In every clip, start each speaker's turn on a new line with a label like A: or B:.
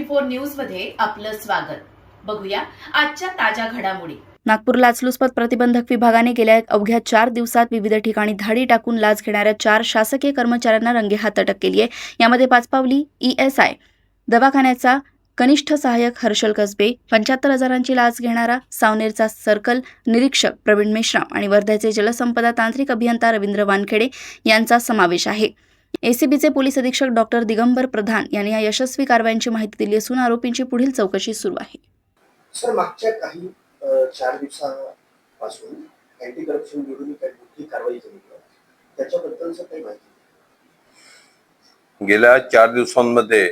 A: 24 news मध्ये आपलं स्वागत। बघूया आजच्या ताज्या घडामोडी।
B: नागपूर लाचलुचपत प्रतिबंधक विभागाने गेल्या अवघ्या 4 दिवसात विविध ठिकाणी धाडी टाकून लाच घेणाऱ्या 4 शासकीय कर्मचाऱ्यांना रंगेहात अटक केली आहे। यामध्ये पाचपावली ESI दवाखान्याचा कनिष्ठ सहाय्यक हर्षल कसबे, 75,000ची लाच घेणारा सावनेरचा सर्कल निरीक्षक प्रवीण मेश्राम आणि वर्ध्याचे जलसंपदा तांत्रिक अभियंता रवींद्र वानखेडे यांचा समावेश आहे। ACBचे पोलीस अधीक्षक डॉक्टर दिगंबर प्रधान यांनी या यशस्वी कारवायांची माहिती दिली असून आरोपींची पुढील चौकशी सुरू आहे।
C: सर, मागच्या काही 4 दिवसांपासून अँटी करप्शन ब्युरोने काही मोठी कारवाई केली आहे, त्याच्याबद्दलच काही माहिती।
D: गेल्या 4 दिवसांमध्ये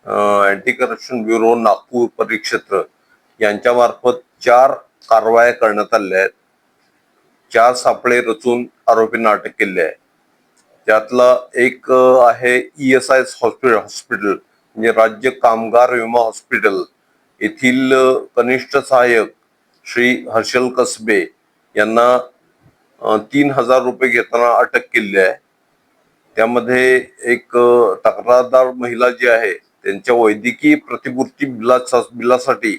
D: अँटी करप्शन ब्युरो नागपूर परिक्षेत्र यांच्या मार्फत 4 कारवाया करण्यात आल्या आहेत। 4 सापळे रचून आरोपींना अटक केली आहे। त्यातला एक आहे ESI हॉस्पिटल म्हणजे राज्य कामगार विमा हॉस्पिटल येथील कनिष्ठ सहाय्यक श्री हर्षल कसबे यांना 3,000 रुपये घेताना अटक केली आहे। त्यामध्ये एक तक्रारदार महिला जी आहे त्यांच्या वैद्यकीय प्रतिपूर्ती बिलासाठी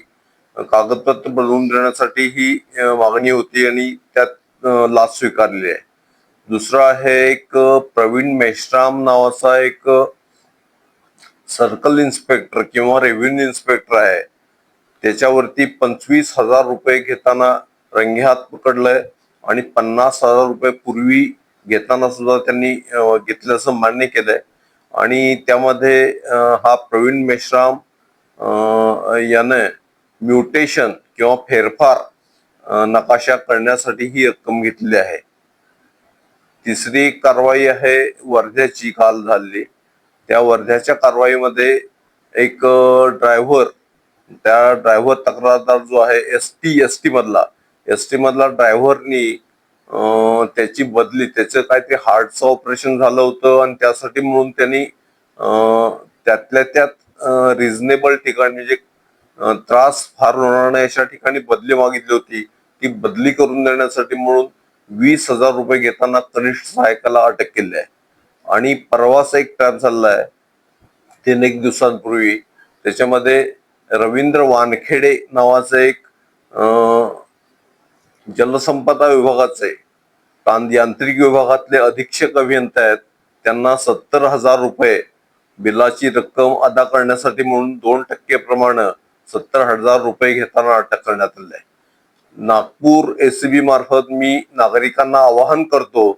D: कागदपत्र बनवून देण्यासाठी ही मागणी होती आणि त्यात लाच स्वीकारली आहे। दुसरा आहे एक प्रवीण मेश्राम नावाचा एक सर्कल इन्स्पेक्टर किंवा रेव्हेन्यू इन्स्पेक्टर आहे। त्याच्यावरती 25,000 रुपये घेताना रंगेहात पकडलंय आणि 50,000 रुपये पूर्वी घेताना सुद्धा त्यांनी घेतल्याचं मान्य केलंय। आणि त्यामध्ये हा प्रवीण मेश्राम याने म्युटेशन किंवा फेरफार नकाशा करण्यासाठी ही रक्कम घेतली आहे। तिसरी कारवाई आहे वर्ध्याची काल झाली। त्या वर्ध्याच्या कारवाईमध्ये एक ड्रायव्हर तक्रारदार जो आहे एसटी मधला ड्रायव्हरनी त्याची बदली, त्याचं काहीतरी हार्टचं ऑपरेशन झालं होतं आणि त्यासाठी म्हणून त्यांनी त्यातल्या त्यात रिझनेबल ठिकाणी म्हणजे त्रास फार होणार नाही अशा ठिकाणी बदली मागितली होती। ती बदली करून देण्यासाठी म्हणून 20,000 रुपये घेताना कनिष्ठ सहाय्यकाला अटक केली आहे। आणि परवाच एक ट्रॅप झालाय 3-1 दिवसांपूर्वी, त्याच्यामध्ये रवींद्र वानखेडे नावाचे एक जलसंपदा विभागाचे यांत्रिक विभागातले अधीक्षक अभियंता आहेत। त्यांना 70,000 रुपये बिलाची रक्कम अदा करण्यासाठी म्हणून 2% प्रमाणे 70,000 रुपये घेताना अटक करण्यात आली आहे। नागपूर ACB मार्फत मी नागरिकांना आवाहन करतो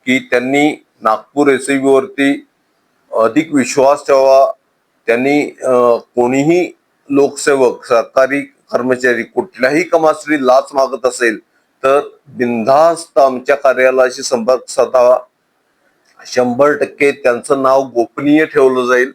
D: की त्यांनी नागपूर ACB वरती अधिक विश्वास ठेवा। त्यांनी कोणीही लोकसेवक, सरकारी कर्मचारी कुठल्याही कामासाठी लाच मागत असेल तर बिनधास्त आमच्या कार्यालयाशी संपर्क साधावा। 100% त्यांचं नाव गोपनीय ठेवलं जाईल।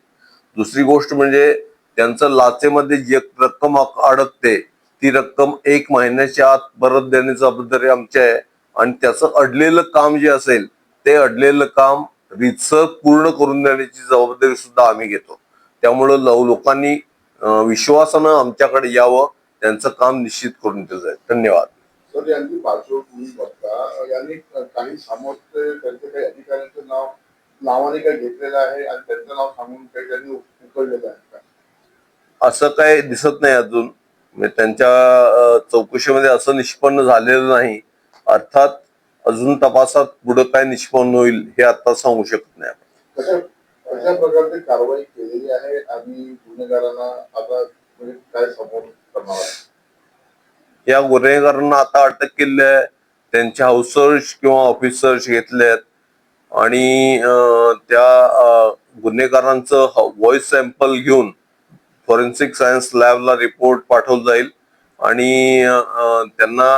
D: दुसरी गोष्ट म्हणजे त्यांचं लाचेमध्ये जी रक्कम अडकते ती रक्कम 1 महिन्याच्या आत परत देण्याची जबाबदारी आमची आहे। आणि त्याचं अडलेलं काम जे असेल ते अडलेलं काम रीतसर पूर्ण करून देण्याची जबाबदारी सुद्धा आम्ही घेतो। त्यामुळे लोकांनी विश्वासानं आमच्याकडे यावं, त्यांचं काम निश्चित करून दिलं जाईल। धन्यवाद।
C: सर, यांची पार्श्वभूमी बघता यांनी काही समोरचे त्यांचे काही अधिकाऱ्यांचं नावाने काही घेतलेलं आहे आणि त्यांचं नाव सांगून काही त्यांनी उकळलेलं आहे का?
D: असं काही दिसत नाही अजून, त्यांच्या चौकशीमध्ये असं निष्पन्न झालेलं नाही। अर्थात अजून तपासात पुढे काय निष्पन्न होईल हे आता सांगू शकत नाही आपण।
C: अशा प्रकारची कारवाई केलेली आहे आणि गुन्हेगारांना आता म्हणजे काय समोर करणार आहे?
D: या गुन्हेगारांना आता अटक केली आहे, त्यांचे हाऊस सर्च किंवा ऑफिस सर्च घेतले आहेत आणि त्या गुन्हेगारांचं व्हॉइस सॅम्पल घेऊन फॉरेन्सिक सायन्स लॅबला रिपोर्ट पाठवला जाईल आणि त्यांना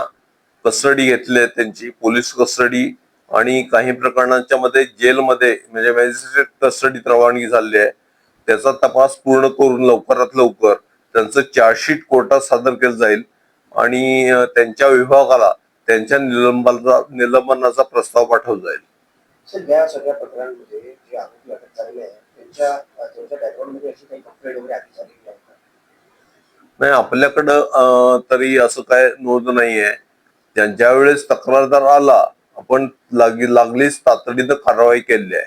D: कस्टडी घेतली आहे, त्यांची पोलीस कस्टडी आणि काही प्रकरणांच्या मध्ये जेलमध्ये म्हणजे मॅजिस्ट्रेट कस्टडीत रवानगी झाली आहे। त्याचा तपास पूर्ण करून लवकरात लवकर त्यांचं चार्जशीट कोर्टात सादर केलं जाईल आणि त्यांच्या विभागाला त्यांच्या निलंबनाचा प्रस्ताव पाठवला जाईल।
C: सर, या सगळ्या प्रकरणांमध्ये जे आरोपी अटक झालेले आहेत त्यांच्या बॅकग्राऊंडमध्ये अशी काही कंप्लेंट वगैरे आधी झालेली आहे का?
D: नाही, आपल्याकडं तरी असं काय नोंद नाहीये। ज्या वेळेस तक्रारदार आला आपण लागलीच तातडीनं कारवाई केली आहे।